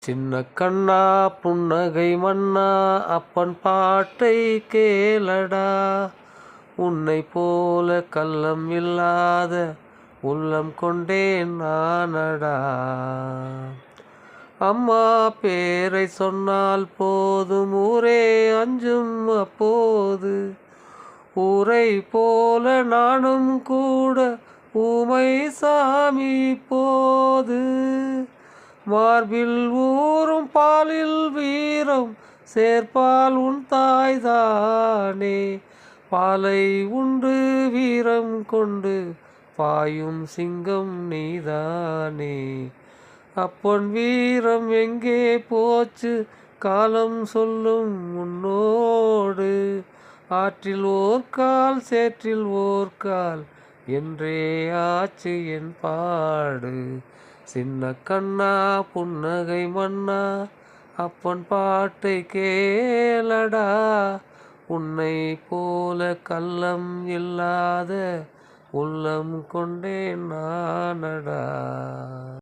சின்ன கண்ணா புன்னகை மன்னா அப்பன் பாட்டை கேளடா, உன்னை போல கள்ளம் இல்லாத உள்ளம் கொண்டேன் நானடா. அம்மா பேரை சொன்னால் போதும் ஊரே அஞ்சும் அப்போது, ஊரை போல நானும் கூட ஊமை சாமி போது. மார்பில் ஊறும் பாலில் வீரம் சேர்ப்பால் உன் தாய்தானே, பாலை உண்டு வீரம் கொண்டு பாயும் சிங்கம் நீதானே. அப்பன் வீரம் எங்கே போச்சு காலம் சொல்லும் உன்னோடு, ஆற்றில் ஓர்கால் சேற்றில் ஓர்கால் என்றே ஆச்சு என் பாடு. சின்ன கண்ணா புன்னகை மன்னா அப்பன் பாட்டை கேளடா, உன்னை போல கள்ளம் இல்லாத உள்ளம் கொண்டேன் நானடா.